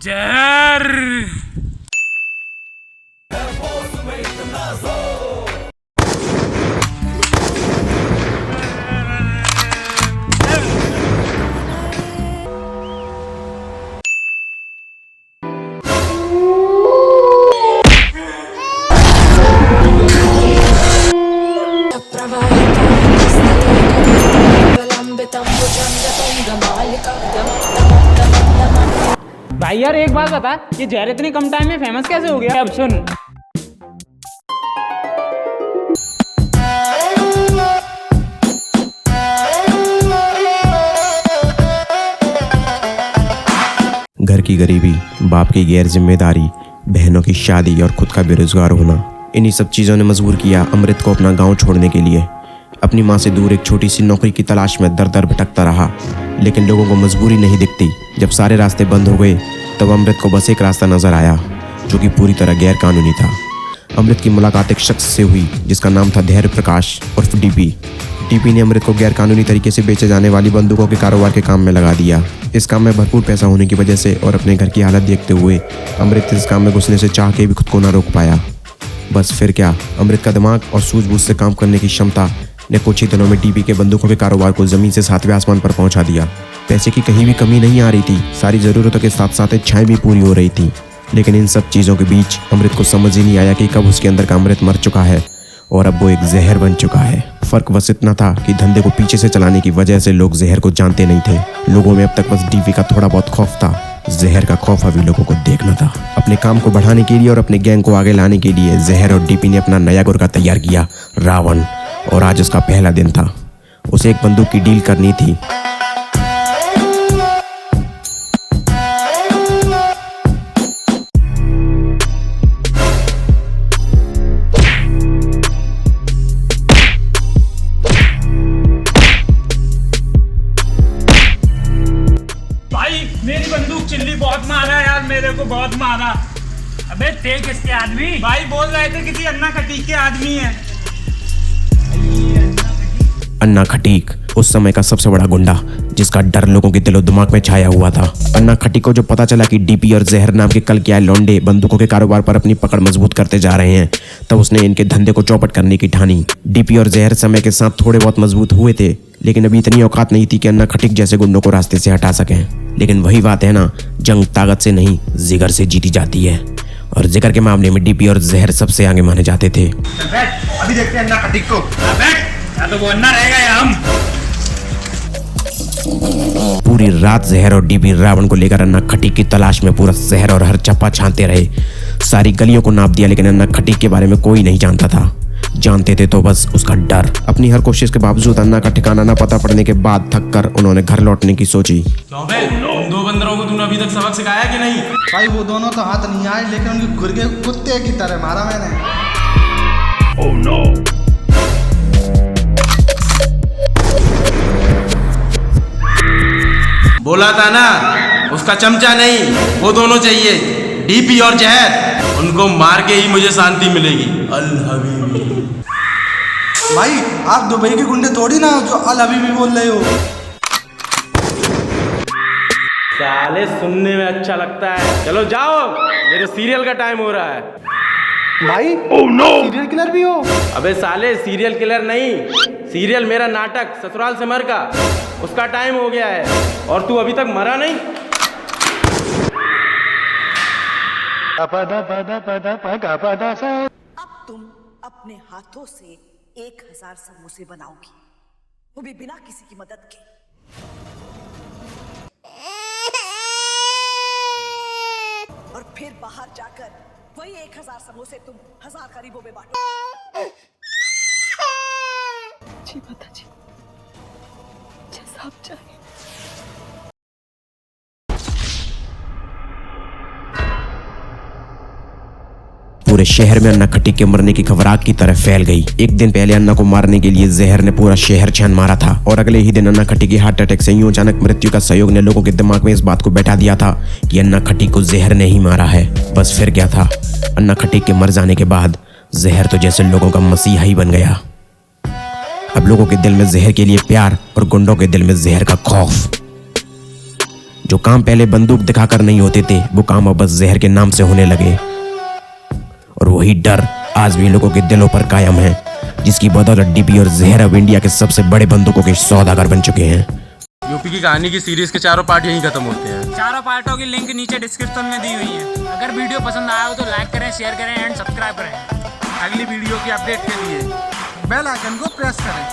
जहर। भाई यार एक बात बता, ये जहर इतने कम टाइम में फेमस कैसे हो गया? अब सुन, घर की गरीबी, बाप की गैर जिम्मेदारी, बहनों की शादी और खुद का बेरोजगार होना, इन्हीं सब चीज़ों ने मजबूर किया अमृत को अपना गांव छोड़ने के लिए। अपनी माँ से दूर एक छोटी सी नौकरी की तलाश में दर दर भटकता रहा, लेकिन लोगों को मजबूरी नहीं दिखती। जब सारे रास्ते बंद हो गए तब अमृत को बस एक रास्ता नजर आया जो कि पूरी तरह गैर कानूनी था। अमृत की मुलाकात एक शख्स से हुई जिसका नाम था धैर्य प्रकाश उर्फ डीपी। डीपी ने अमृत को गैर कानूनी तरीके से बेचे जाने वाली बंदूकों के कारोबार के काम में लगा दिया। इस काम में भरपूर पैसा होने की वजह से और अपने घर की हालत देखते हुए अमृत इस काम में घुसने से चाह के भी खुद को ना रोक पाया। बस फिर क्या, अमृत का दिमाग और सूझबूझ से काम करने की क्षमता ने कुछ ही दिनों में डीपी के बंदूकों के कारोबार को जमीन से 7वें आसमान पर पहुंचा दिया। पैसे की कहीं भी कमी नहीं आ रही थी, सारी ज़रूरतों के साथ साथ इच्छाएं भी पूरी हो रही थी। लेकिन इन सब चीज़ों के बीच अमृत को समझ ही नहीं आया कि कब उसके अंदर का अमृत मर चुका है और अब वो एक जहर बन चुका है। फर्क बस इतना था कि धंधे को पीछे से चलाने की वजह से लोग जहर को जानते नहीं थे। लोगों में अब तक बस डीपी का थोड़ा बहुत खौफ था, जहर का खौफ अभी लोगों को देखना था। अपने काम को बढ़ाने के लिए और अपने गैंग को आगे लाने के लिए जहर और डीपी ने अपना नया गुर्गा तैयार किया, रावण। और आज उसका पहला दिन था। उसे एक बंदूक की डील करनी थी। भाई मेरी बंदूक चिल्ली बहुत मारा यार, मेरे को बहुत मारा। अबे थे किसके आदमी? भाई बोल रहे थे किसी अन्ना खटीक के आदमी है। अन्ना खटीक उस समय का सबसे बड़ा गुंडा जिसका डर लोगों के दिलो दिमाग में छाया हुआ था। अन्ना खटीक को जो पता चला कि डीपी और जहर नाम के कल के आए लौंडे बंदूकों के कारोबार पर अपनी पकड़ मजबूत करते जा रहे हैं, तब उसने इनके धंधे को चौपट करने की ठानी। डीपी और जहर समय के साथ थोड़े बहुत मजबूत हुए थे, लेकिन अभी इतनी औकात नहीं थी कि अन्ना खटीक जैसे गुंडों को रास्ते से हटा सकें। लेकिन वही बात है ना, जंग ताकत से नहीं जिगर से जीती जाती है, और जिगर के मामले में डीपी और जहर सबसे आगे माने जाते थे। अभी देखते हैं अन्ना खटीक को। या तो वो अन्ना रहेगा या हम। पूरी रात जहर और डीपी रावण को लेकर अन्ना खटीक की तलाश में पूरा शहर और हर चप्पा छानते रहे। सारी गलियों को नाप दिया, लेकिन अन्ना खटीक के बारे में कोई नहीं जानता था। जानते थे तो बस उसका डर। अपनी हर कोशिश के बावजूद अन्ना का ठिकाना न पता पड़ने के बाद थक कर उन्होंने घर लौटने की सोची। उन दो बंदरों को तूने अभी तक सबक सिखाया कि नहीं? भाई वो दोनों तो हाथ नहीं आए, लेकिन उनके गुर्गे कुत्ते की तरह मारा मैंने। Oh no! बोला था ना, उसका चमचा नहीं, वो दोनों चाहिए, डीपी और जहर। उनको मार के ही मुझे शांति मिलेगी। अल हबीबी। भाई आप दुबई के गुंडे थोड़ी ना जो अल हबीबी बोल रहे हो। साले सुनने में अच्छा लगता है। चलो जाओ, मेरे सीरियल का टाइम हो रहा है। भाई सीरियल किलर भी हो? अबे साले सीरियल किलर नहीं, सीरियल मेरा नाटक ससुराल से मर का, उसका टाइम हो गया है और तू अभी तक मरा नहीं। अब तुम अपने हाथों से 1000 समोसे बनाओगी, वो भी बिना किसी की मदद के। और फिर बाहर जाकर वही 1000 समोसे तुम 1000 गरीबों में बांटो। जी माताजी, जैसा आप चाहें। पूरे शहर में अन्ना खटीक के मरने की खबर आग की तरह फैल गई। एक दिन पहले अन्ना को मारने के लिए जहर ने पूरा शहर छान मारा था, और अगले ही दिन अन्ना खटीक की हार्ट अटैक से यूं अचानक मृत्यु का सहयोग ने लोगों के दिमाग में इस बात को बैठा दिया था कि अन्ना खटीक को जहर ने ही मारा है। बस फिर क्या था, अन्ना खटीक के मर जाने के बाद जहर तो जैसे लोगों का मसीहा ही बन गया। अब लोगों के दिल में जहर के लिए प्यार और गुंडों के दिल में जहर का खौफ। जो काम पहले बंदूक दिखाकर नहीं होते थे, वो काम अब बस जहर के नाम से होने लगे। और वही डर आज भी लोगों के दिलों पर कायम है, जिसकी बदौलत डीपी और जहर अब इंडिया के सबसे बड़े बंदूकों के सौदागर बन चुके हैं। यूपी की कहानी की सीरीज के चारों पार्ट यहीं खत्म होते हैं। चारों पार्टों की लिंक नीचे डिस्क्रिप्शन में दी हुई है। अगर वीडियो पसंद आया हो तो लाइक करें, शेयर करें एंड सब्सक्राइब करें। अगली वीडियो की अपडेट के लिए बेल आइकन को प्रेस करें।